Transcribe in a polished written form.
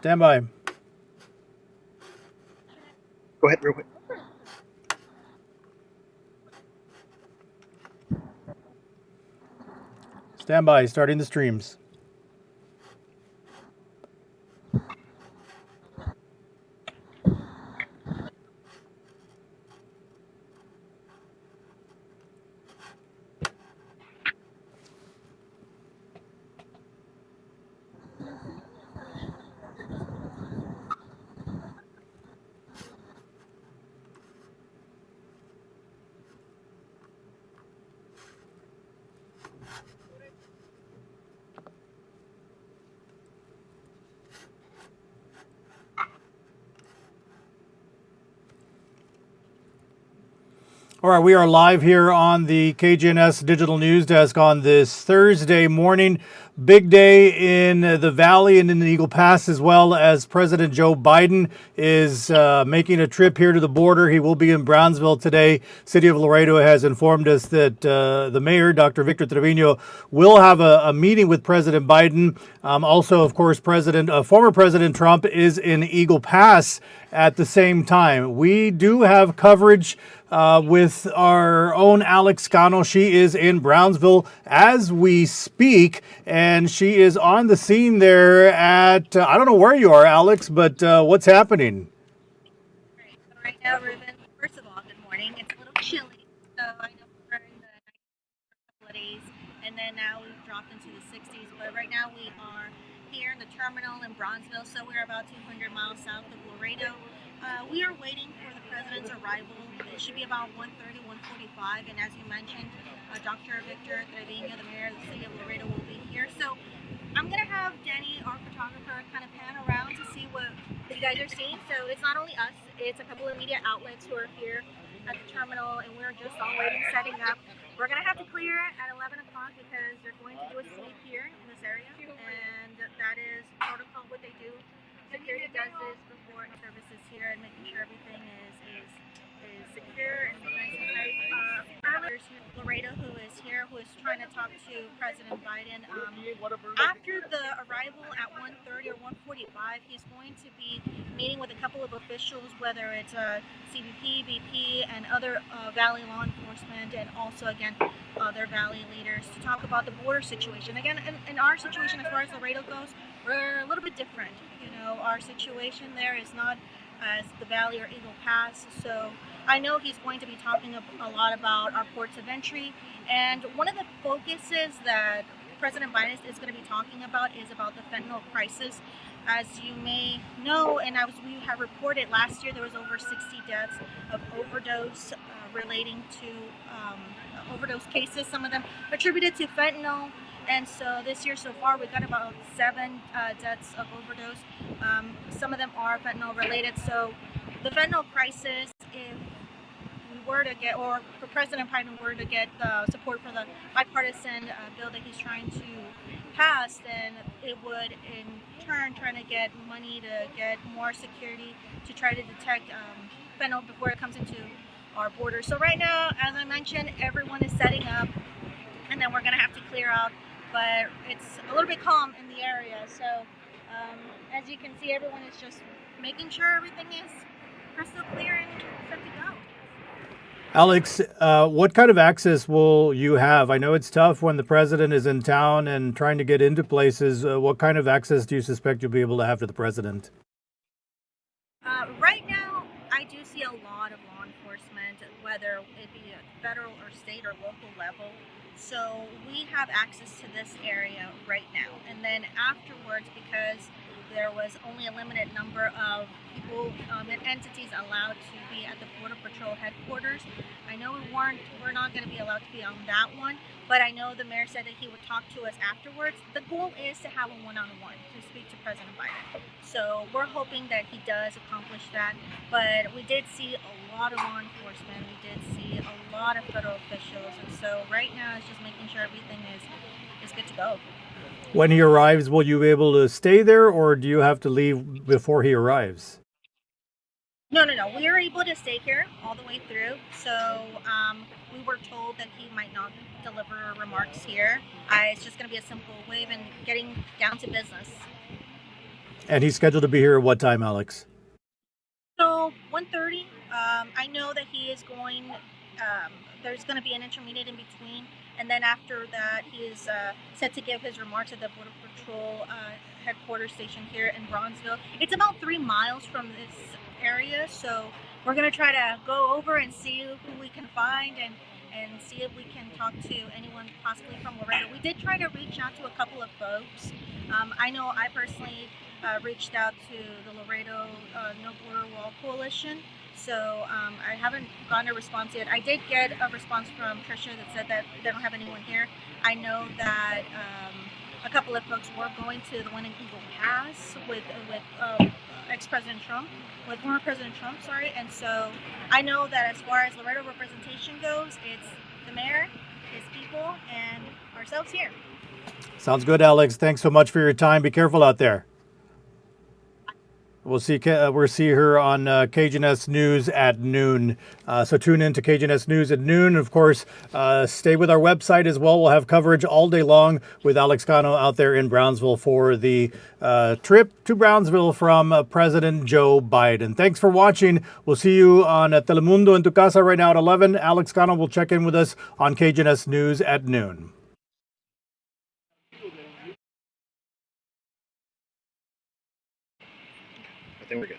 Stand by. Go ahead real quick. Stand by. Starting the streams. All right, we are live here on the KGNS Digital News Desk on this Thursday morning. Big day in the Valley and in the Eagle Pass, as well as President Joe Biden is making a trip here to the border. He will be in Brownsville today. City of Laredo has informed us that the mayor, Dr. Victor Trevino, will have a meeting with President Biden. Also, of course, former President Trump is in Eagle Pass at the same time. We do have coverage with our own Alex Cano. She is in Brownsville as we speak, and she is on the scene there at, I don't know where you are, Alex, but what's happening? Right now, Ruben, first of all, good morning. It's a little chilly, so I know we're in the 90s for a couple of days, and then now we've dropped into the 60s, but right now we are here in the terminal in Brownsville, so we're about 200 miles south of Laredo. We are waiting for the president's arrival. It should be about 1:30, 1:45, and as you mentioned, Dr. Victor Trevino, the mayor of the city of Laredo, will be here. So I'm gonna have Danny, our photographer, kind of pan around to see what you guys are seeing. So it's not only us, it's a couple of media outlets who are here at the terminal, and we're just all waiting, setting up. We're gonna have to clear at 11 o'clock because they're going to do a sweep here in this area, and that is protocol, what they do. Security does this before services here and making sure everything is secure and nice and tight. Earlier, Laredo, who is here, who is trying to talk to President Biden. After the arrival at 1:30 or 1:45, he's going to be meeting with a couple of officials, whether it's CBP, BP, and other Valley law enforcement, and also, again, other Valley leaders to talk about the border situation. Again, in our situation, as far as Laredo goes, we're a little bit different. You know, our situation there is not as the Valley or Eagle Pass. So I know he's going to be talking a lot about our ports of entry. And one of the focuses that President Biden is going to be talking about is about the fentanyl crisis. As you may know, and as we have reported last year, there was over 60 deaths of overdose relating to overdose cases, some of them attributed to fentanyl. And so this year so far, we've got about 7 deaths of overdose. Some of them are fentanyl related. So the fentanyl crisis, if we were to get, or for President Biden were to get the support for the bipartisan bill that he's trying to pass, then it would in turn trying to get money to get more security to try to detect fentanyl before it comes into our border. So right now, as I mentioned, everyone is setting up, and then we're going to have to clear out. But it's a little bit calm in the area. So as you can see, everyone is just making sure everything is crystal clear and set to go. Alex, what kind of access will you have? I know it's tough when the president is in town and trying to get into places. What kind of access do you suspect you'll be able to have to the president? Right now, I do see a lot of law enforcement, whether it be at federal or state or local level. So we have access to this area right now. And then afterwards, because there was only a limited number of people and entities allowed to be at the Border Patrol headquarters. I know we're not going to be allowed to be on that one, but I know the mayor said that he would talk to us afterwards. The goal is to have a one-on-one to speak to President Biden. So we're hoping that he does accomplish that. But we did see a lot of law enforcement. We did see a lot of federal officials. And so right now it's just making sure everything is good to go. When he arrives, will you be able to stay there, or do you have to leave before he arrives? No. We are able to stay here all the way through. So we were told that he might not deliver remarks here. It's just going to be a simple wave and getting down to business. And he's scheduled to be here at what time, Alex? So 1:30. I know that he is going. There's going to be an intermediate in between, and then after that, he is set to give his remarks at the Border Patrol headquarters station here in Brownsville. It's about 3 miles from this area, so we're going to try to go over and see who we can find and see if we can talk to anyone possibly from Laredo. We did try to reach out to a couple of folks. I know I personally reached out to the Laredo No Border Wall Coalition. So I haven't gotten a response yet. I did get a response from Tricia that said that they don't have anyone here. I know that a couple of folks were going to the one in Eagle Pass with ex-President Trump, with former President Trump, sorry. And so I know that as far as Laredo representation goes, it's the mayor, his people, and ourselves here. Sounds good, Alex. Thanks so much for your time. Be careful out there. We'll see her on KGNS News at noon. So tune in to KGNS News at noon. Of course, stay with our website as well. We'll have coverage all day long with Alex Cano out there in Brownsville for the trip to Brownsville from President Joe Biden. Thanks for watching. We'll see you on Telemundo en tu casa right now at 11. Alex Cano will check in with us on KGNS News at noon. I think we're good.